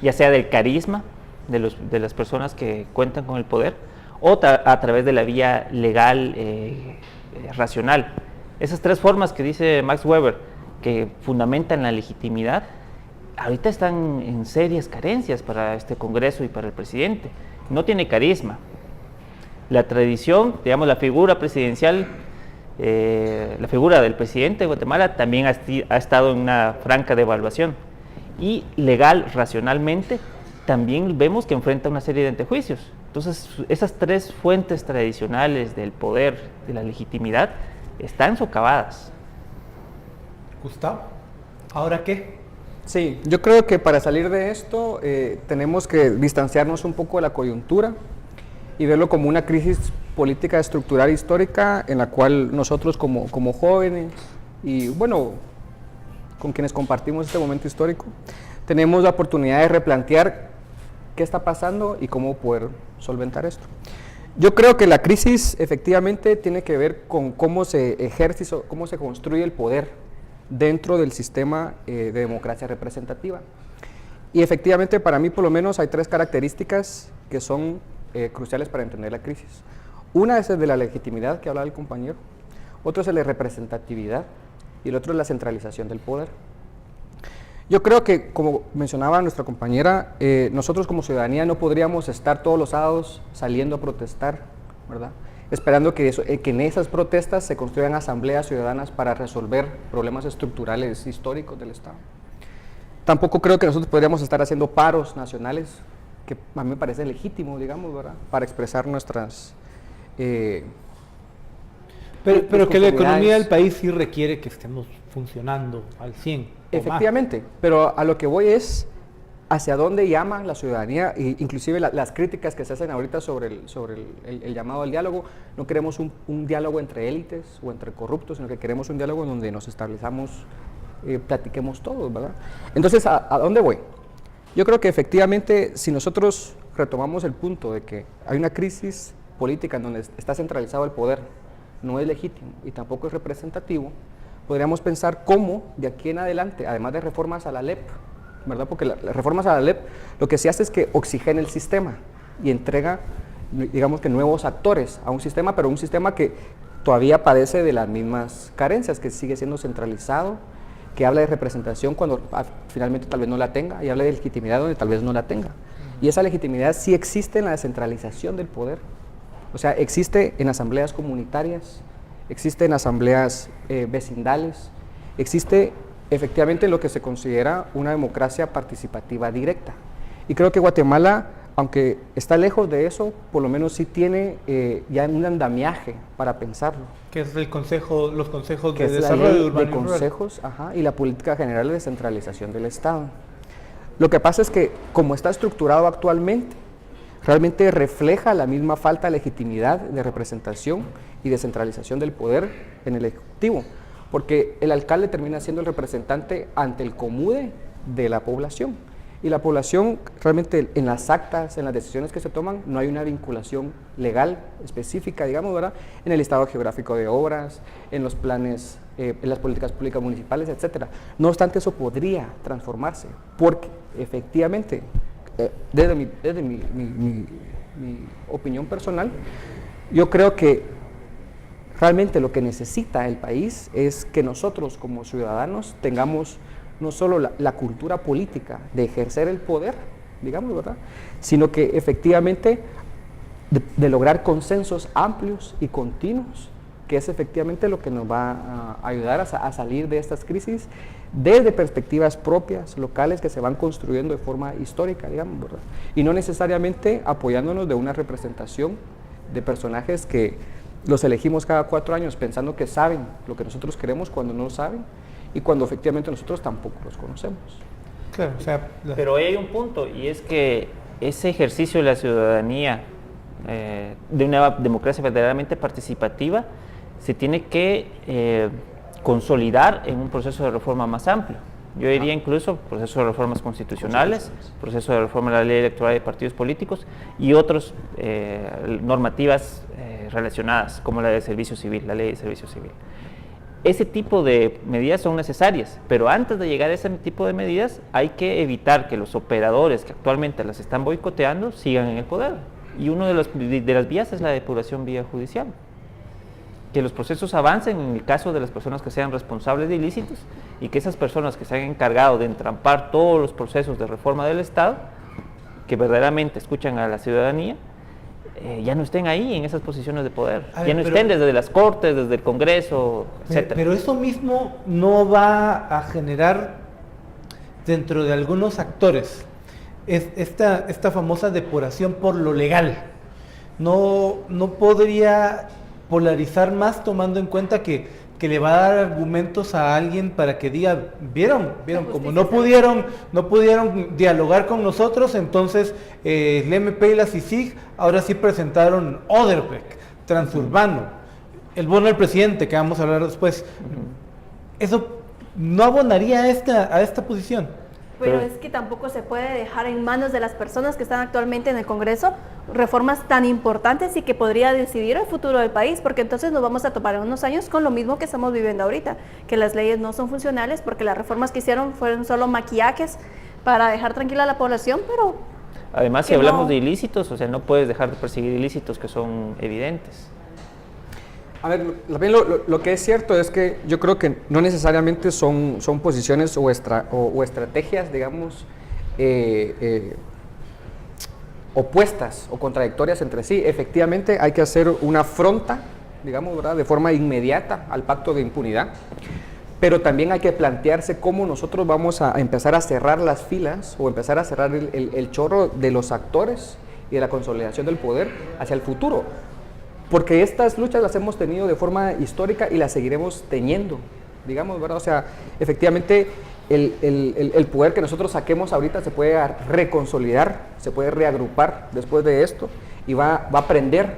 ya sea del carisma de las personas que cuentan con el poder, o a través de la vía legal racional. Esas 3 formas que dice Max Weber, que fundamentan la legitimidad, ahorita están en serias carencias para este Congreso y para el presidente. No tiene carisma. La tradición, digamos, la figura presidencial, la figura del presidente de Guatemala también ha estado en una franca devaluación. Y legal, racionalmente, también vemos que enfrenta una serie de antejuicios. Entonces, esas 3 fuentes tradicionales del poder, de la legitimidad, están socavadas. Gustavo, ¿ahora qué? Sí, yo creo que para salir de esto tenemos que distanciarnos un poco de la coyuntura y verlo como una crisis política estructural histórica en la cual nosotros como jóvenes y bueno, con quienes compartimos este momento histórico, tenemos la oportunidad de replantear qué está pasando y cómo poder solventar esto. Yo creo que la crisis efectivamente tiene que ver con cómo se ejerce, cómo se construye el poder dentro del sistema de democracia representativa. Y efectivamente para mí por lo menos hay 3 características que son cruciales para entender la crisis. Una es el de la legitimidad que hablaba el compañero, otro es el de representatividad y el otro es la centralización del poder. Yo creo que, como mencionaba nuestra compañera, nosotros como ciudadanía no podríamos estar todos los sábados saliendo a protestar, ¿verdad?, esperando que en esas protestas se construyan asambleas ciudadanas para resolver problemas estructurales históricos del Estado. Tampoco creo que nosotros podríamos estar haciendo paros nacionales, que a mí me parece legítimo, digamos, ¿verdad?, para expresar nuestras... pero que la economía del país sí requiere que estemos funcionando al 100%. Efectivamente, pero a lo que voy es hacia dónde llama la ciudadanía, e inclusive las críticas que se hacen ahorita sobre el llamado al diálogo. No queremos un diálogo entre élites o entre corruptos, sino que queremos un diálogo en donde nos establezamos, platiquemos todos, ¿verdad? Entonces, ¿a dónde voy? Yo creo que efectivamente, si nosotros retomamos el punto de que hay una crisis política en donde está centralizado el poder, no es legítimo y tampoco es representativo, podríamos pensar cómo de aquí en adelante, además de reformas a la LEP, ¿verdad?, porque las reformas a la LEP lo que se hace es que oxigena el sistema y entrega, digamos que nuevos actores a un sistema, pero un sistema que todavía padece de las mismas carencias, que sigue siendo centralizado, que habla de representación cuando finalmente tal vez no la tenga, y habla de legitimidad donde tal vez no la tenga. Y esa legitimidad sí existe en la descentralización del poder, o sea, existe en asambleas comunitarias, existe en asambleas vecindales, existe efectivamente lo que se considera una democracia participativa directa. Y creo que Guatemala aunque está lejos de eso, por lo menos sí tiene ya un andamiaje para pensarlo. Que es los consejos Que de es la desarrollo ley urbano de y rural. consejos, y la política general de descentralización del Estado. Lo que pasa es que, como está estructurado actualmente, realmente refleja la misma falta de legitimidad de representación y descentralización del poder en el Ejecutivo, porque el alcalde termina siendo el representante ante el comude de la población, y la población realmente en las actas, en las decisiones que se toman, no hay una vinculación legal específica, digamos, ¿verdad?, en el estado geográfico de obras, en los planes, en las políticas públicas municipales, etcétera. No obstante, eso podría transformarse, porque efectivamente, desde mi opinión personal, yo creo que realmente lo que necesita el país es que nosotros como ciudadanos tengamos no solo la cultura política de ejercer el poder, digamos, ¿verdad?, sino que efectivamente de lograr consensos amplios y continuos, que es efectivamente lo que nos va a ayudar a salir de estas crisis desde perspectivas propias, locales, que se van construyendo de forma histórica, digamos, ¿verdad?, y no necesariamente apoyándonos de una representación de personajes que los elegimos cada 4 años pensando que saben lo que nosotros queremos cuando no lo saben, y cuando efectivamente nosotros tampoco los conocemos. Claro, Pero ahí hay un punto, y es que ese ejercicio de la ciudadanía, de una democracia verdaderamente participativa, se tiene que consolidar en un proceso de reforma más amplio. Yo diría incluso proceso de reformas constitucionales, proceso de reforma de la ley electoral de partidos políticos y otras normativas relacionadas, como la de servicio civil, la ley de servicio civil. Ese tipo de medidas son necesarias, pero antes de llegar a ese tipo de medidas hay que evitar que los operadores que actualmente las están boicoteando sigan en el poder. Y una de las vías es la depuración vía judicial. Que los procesos avancen en el caso de las personas que sean responsables de ilícitos y que esas personas que se han encargado de entrampar todos los procesos de reforma del Estado, que verdaderamente escuchan a la ciudadanía, ya no estén ahí en esas posiciones de poder, ya no estén desde las Cortes, desde el Congreso, etc. Pero eso mismo no va a generar dentro de algunos actores esta famosa depuración por lo legal. No podría polarizar más, tomando en cuenta que le va a dar argumentos a alguien para que diga, vieron como no pudieron dialogar con nosotros, entonces el MP y la CICIG ahora sí presentaron Oderbeck, Transurbano, el bono del presidente, que vamos a hablar después. Eso no abonaría a esta posición. Pero es que tampoco se puede dejar en manos de las personas que están actualmente en el Congreso reformas tan importantes y que podría decidir el futuro del país, porque entonces nos vamos a topar en unos años con lo mismo que estamos viviendo ahorita, que las leyes no son funcionales porque las reformas que hicieron fueron solo maquillajes para dejar tranquila a la población, pero... Además, si hablamos de ilícitos, o sea, no puedes dejar de perseguir ilícitos que son evidentes. A ver, lo que es cierto es que yo creo que no necesariamente son posiciones o estrategias, digamos, opuestas o contradictorias entre sí. Efectivamente hay que hacer una afronta, digamos, ¿verdad?, de forma inmediata al pacto de impunidad, pero también hay que plantearse cómo nosotros vamos a empezar a cerrar las filas o empezar a cerrar el chorro de los actores y de la consolidación del poder hacia el futuro. Porque estas luchas las hemos tenido de forma histórica y las seguiremos teniendo, digamos, ¿verdad? O sea, efectivamente el poder que nosotros saquemos ahorita se puede reconsolidar, se puede reagrupar después de esto y va a aprender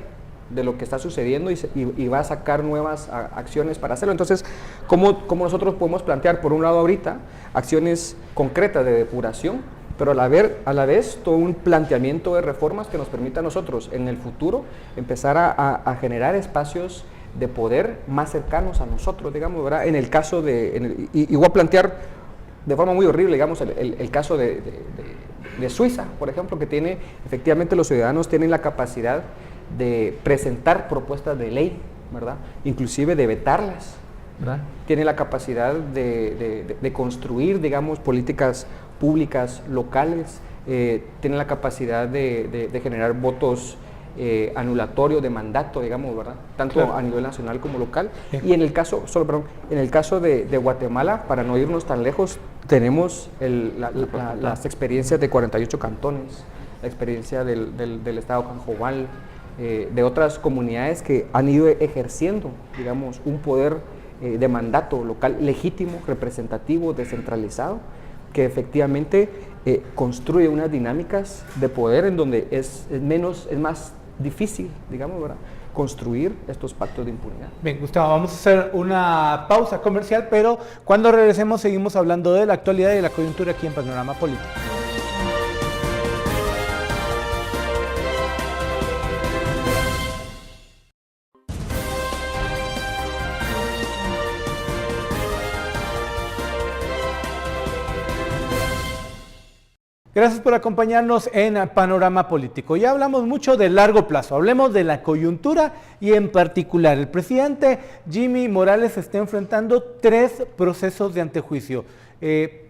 de lo que está sucediendo y va a sacar nuevas acciones para hacerlo. Entonces, ¿cómo nosotros podemos plantear, por un lado ahorita, acciones concretas de depuración, pero a la vez todo un planteamiento de reformas que nos permita a nosotros en el futuro empezar a generar espacios de poder más cercanos a nosotros, digamos, ¿verdad? En el caso y voy a plantear de forma muy horrible, digamos, el caso de Suiza, por ejemplo, que efectivamente los ciudadanos tienen la capacidad de presentar propuestas de ley, ¿verdad?, inclusive de vetarlas, ¿verdad? Tienen la capacidad de construir, digamos, políticas públicas locales, tienen la capacidad de generar votos anulatorios de mandato, digamos, ¿verdad?, tanto a nivel nacional como local. Y en el caso, en el caso de Guatemala, para no irnos tan lejos, tenemos las experiencias de 48 cantones, la experiencia del Estado Canjobal, de otras comunidades que han ido ejerciendo, digamos, un poder de mandato local legítimo, representativo, descentralizado, que efectivamente construye unas dinámicas de poder en donde es más difícil, digamos, ¿verdad?, construir estos pactos de impunidad. Bien, Gustavo, vamos a hacer una pausa comercial, pero cuando regresemos seguimos hablando de la actualidad y de la coyuntura aquí en Panorama Político. Gracias por acompañarnos en Panorama Político. Ya hablamos mucho de largo plazo, hablemos de la coyuntura y en particular el presidente Jimmy Morales está enfrentando 3 procesos de antejuicio.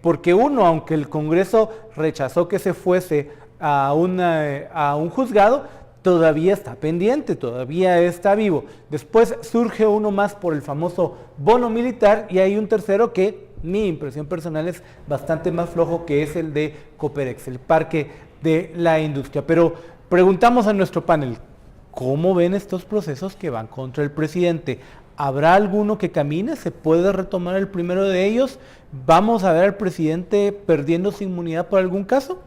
Porque uno, aunque el Congreso rechazó que se fuese a un juzgado, todavía está pendiente, todavía está vivo. Después surge uno más por el famoso bono militar y hay un tercero que mi impresión personal es bastante más flojo, que es el de Coperex, el Parque de la Industria. Pero preguntamos a nuestro panel, ¿cómo ven estos procesos que van contra el presidente? ¿Habrá alguno que camine? ¿Se puede retomar el primero de ellos? ¿Vamos a ver al presidente perdiendo su inmunidad por algún caso?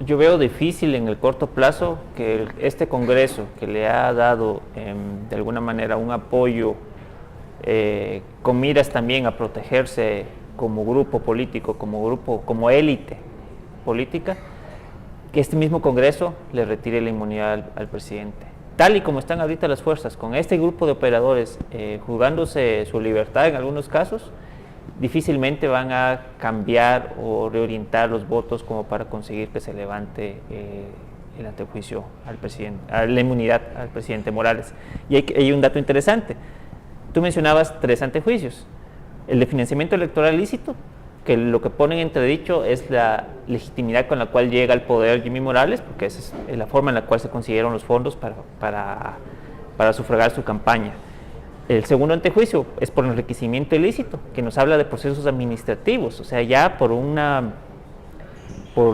Yo veo difícil en el corto plazo que este Congreso, que le ha dado de alguna manera un apoyo con miras también a protegerse como grupo político, como élite política, que este mismo Congreso le retire la inmunidad al presidente. Tal y como están ahorita las fuerzas, con este grupo de operadores jugándose su libertad en algunos casos, difícilmente van a cambiar o reorientar los votos como para conseguir que se levante el antejuicio al presidente, la inmunidad al presidente Morales. Y hay un dato interesante. Tú mencionabas 3 antejuicios. El de financiamiento electoral ilícito, que lo que pone en entredicho es la legitimidad con la cual llega al poder Jimmy Morales, porque esa es la forma en la cual se consiguieron los fondos para sufragar su campaña. El segundo antejuicio es por enriquecimiento ilícito, que nos habla de procesos administrativos, o sea, ya por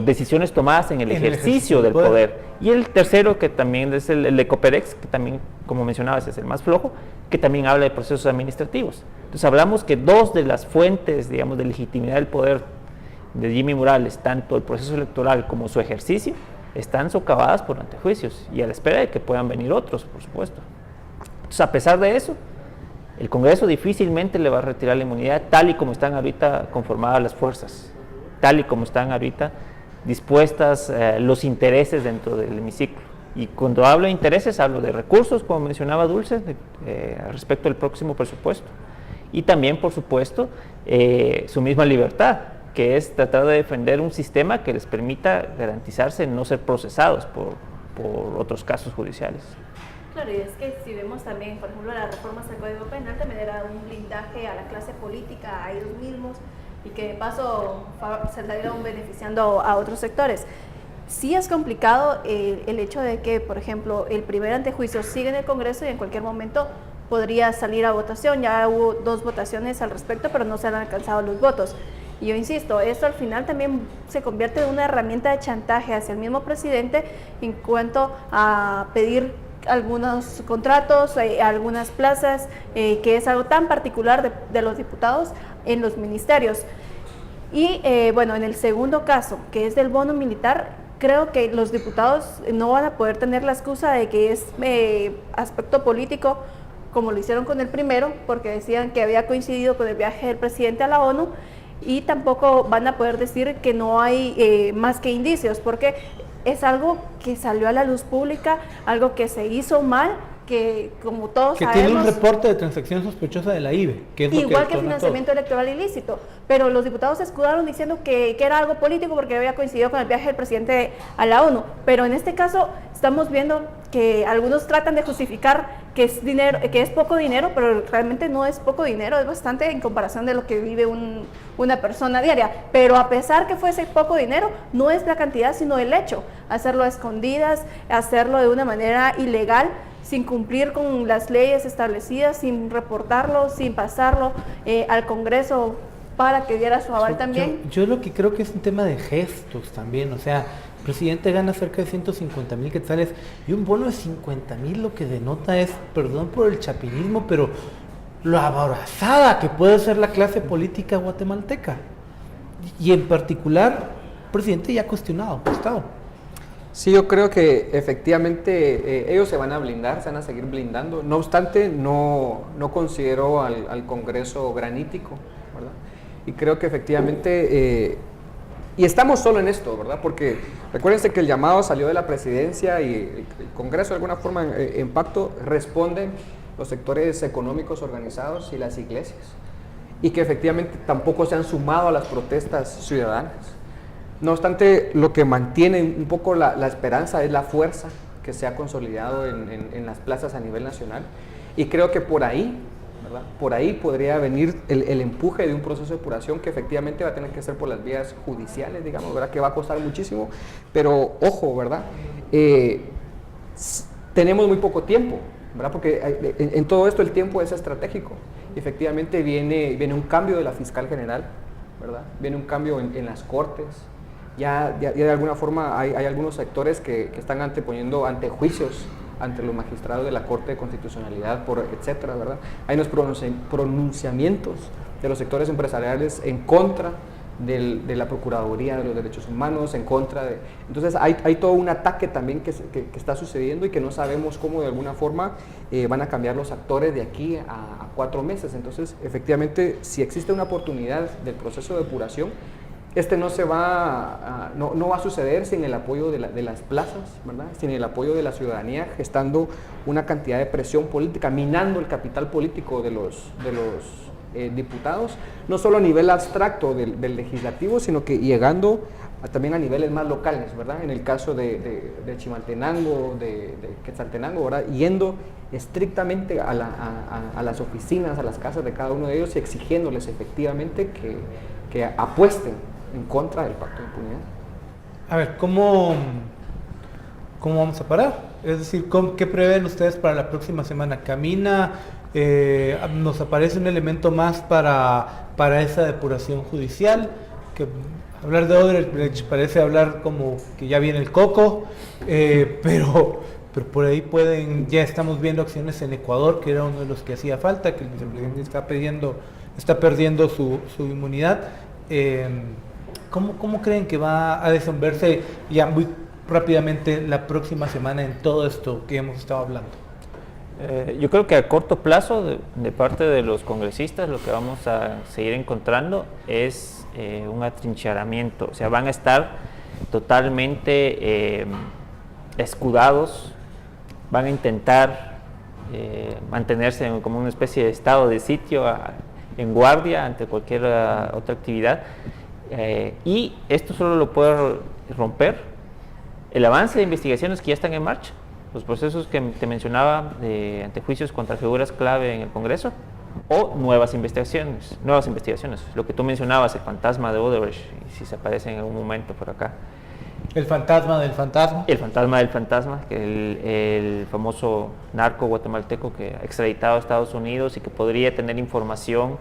decisiones tomadas en el ejercicio del poder. Y el tercero, que también es el de Coperex, que también, como mencionabas, es el más flojo, que también habla de procesos administrativos. Entonces hablamos que 2 de las fuentes, digamos, de legitimidad del poder de Jimmy Morales, tanto el proceso electoral como su ejercicio, están socavadas por antejuicios y a la espera de que puedan venir otros, por supuesto. Entonces, a pesar de eso, el Congreso difícilmente le va a retirar la inmunidad tal y como están ahorita conformadas las fuerzas, tal y como están ahorita dispuestas los intereses dentro del hemiciclo. Y cuando hablo de intereses, hablo de recursos, como mencionaba Dulce, respecto al próximo presupuesto. Y también, por supuesto, su misma libertad, que es tratar de defender un sistema que les permita garantizarse no ser procesados por otros casos judiciales. Claro, y es que si vemos también, por ejemplo, las reformas al Código Penal también era un blindaje a la clase política, a ellos mismos, y que de paso se estarían beneficiando a otros sectores. Sí es complicado el hecho de que, por ejemplo, el primer antejuicio sigue en el Congreso y en cualquier momento podría salir a votación. Ya hubo 2 votaciones al respecto, pero no se han alcanzado los votos. Y yo insisto, esto al final también se convierte en una herramienta de chantaje hacia el mismo presidente en cuanto a pedir algunos contratos, algunas plazas, que es algo tan particular de los diputados en los ministerios. Y bueno, en el segundo caso, que es del bono militar, creo que los diputados no van a poder tener la excusa de que es aspecto político, como lo hicieron con el primero, porque decían que había coincidido con el viaje del presidente a la ONU, y tampoco van a poder decir que no hay más que indicios, porque es algo que salió a la luz pública, algo que se hizo mal, que como todos sabemos... Que tiene un reporte de transacción sospechosa de la IBE, que es lo igual que financiamiento electoral ilícito, pero los diputados se escudaron diciendo que era algo político porque había coincidido con el viaje del presidente a la ONU, pero en este caso estamos viendo que algunos tratan de justificar que es dinero, que es poco dinero, pero realmente no es poco dinero, es bastante en comparación de lo que vive una persona diaria. Pero a pesar que fuese poco dinero, no es la cantidad, sino el hecho, hacerlo a escondidas, hacerlo de una manera ilegal, sin cumplir con las leyes establecidas, sin reportarlo, sin pasarlo al Congreso para que diera su aval también. Yo lo que creo que es un tema de gestos también, o sea, el presidente gana cerca de 150,000 quetzales y un bono de 50,000 lo que denota es, perdón por el chapinismo, pero lo aborazada que puede ser la clase política guatemalteca. Y en particular, el presidente ya ha cuestionado, Gustavo. Sí, yo creo que efectivamente ellos se van a blindar, se van a seguir blindando. No obstante, no considero al Congreso granítico, ¿verdad? Y creo que efectivamente, y estamos solo en esto, ¿verdad? Porque recuérdense que el llamado salió de la presidencia y el Congreso de alguna forma en pacto responden los sectores económicos organizados y las iglesias. Y que efectivamente tampoco se han sumado a las protestas ciudadanas. No obstante, lo que mantiene un poco la esperanza es la fuerza que se ha consolidado en las plazas a nivel nacional. Y creo que por ahí, ¿verdad? Por ahí podría venir el empuje de un proceso de depuración que efectivamente va a tener que ser por las vías judiciales, digamos, ¿verdad? Que va a costar muchísimo. Pero ojo, ¿verdad? Tenemos muy poco tiempo, ¿verdad? Porque en todo esto el tiempo es estratégico. Y efectivamente viene un cambio de la fiscal general, ¿verdad? Viene un cambio en las cortes. Ya de alguna forma hay algunos sectores que están anteponiendo ante juicios ante los magistrados de la Corte de Constitucionalidad, etcétera, ¿verdad? Hay unos pronunciamientos de los sectores empresariales en contra de la Procuraduría de los Derechos Humanos, en contra de... Entonces hay todo un ataque también que está sucediendo y que no sabemos cómo de alguna forma van a cambiar los actores de aquí a 4 meses. Entonces, efectivamente, si existe una oportunidad del proceso de depuración, no va a suceder sin el apoyo de las plazas, ¿verdad? Sin el apoyo de la ciudadanía, gestando una cantidad de presión política, minando el capital político de los diputados, no solo a nivel abstracto del legislativo, sino que llegando también a niveles más locales, ¿verdad? En el caso de Chimaltenango, de Quetzaltenango, ¿verdad? Yendo estrictamente a las oficinas, a las casas de cada uno de ellos y exigiéndoles efectivamente que apuesten en contra del pacto de impunidad. A ver, ¿cómo vamos a parar? Es decir, ¿qué prevén ustedes para la próxima semana? ¿Camina? ¿Nos aparece un elemento más para esa depuración judicial? Que hablar de Odebrecht parece hablar como que ya viene el coco, pero por ahí ya estamos viendo acciones en Ecuador, que era uno de los que hacía falta, que el vicepresidente está perdiendo su inmunidad. ¿Cómo creen que va a desenvolverse ya muy rápidamente la próxima semana en todo esto que hemos estado hablando? Yo creo que a corto plazo, de parte de los congresistas, lo que vamos a seguir encontrando es un atrincheramiento. O sea, van a estar totalmente escudados, van a intentar mantenerse como una especie de estado de sitio en guardia ante cualquier otra actividad. Y esto solo lo puede romper el avance de investigaciones que ya están en marcha, los procesos que te mencionaba de antejuicios contra figuras clave en el Congreso, o nuevas investigaciones, lo que tú mencionabas, el fantasma de Odebrecht, si se aparece en algún momento por acá. ¿El fantasma del fantasma? El fantasma del fantasma, que el famoso narco guatemalteco que ha extraditado a Estados Unidos y que podría tener información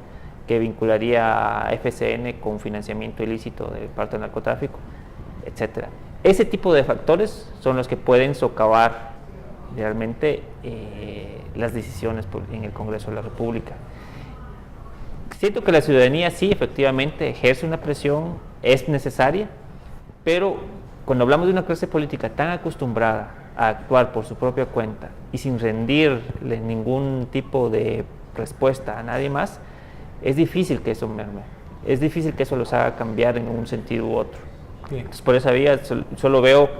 que vincularía a FCN con financiamiento ilícito de parte del narcotráfico, etcétera. Ese tipo de factores son los que pueden socavar realmente las decisiones en el Congreso de la República. Siento que la ciudadanía sí, efectivamente, ejerce una presión, es necesaria, pero cuando hablamos de una clase política tan acostumbrada a actuar por su propia cuenta y sin rendirle ningún tipo de respuesta a nadie más, es difícil que eso merme, es difícil que eso los haga cambiar en un sentido u otro. Entonces, por esa vía solo veo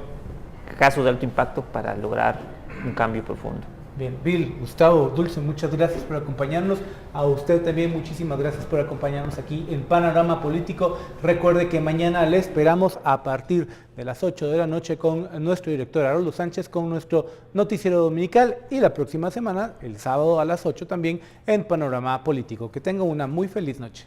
casos de alto impacto para lograr un cambio profundo. Bien, Bill, Gustavo, Dulce, muchas gracias por acompañarnos. A usted también muchísimas gracias por acompañarnos aquí en Panorama Político. Recuerde que mañana le esperamos a partir de las 8 de la noche con nuestro director Haroldo Sánchez, con nuestro noticiero dominical, y la próxima semana, el sábado a las 8 también, en Panorama Político. Que tengan una muy feliz noche.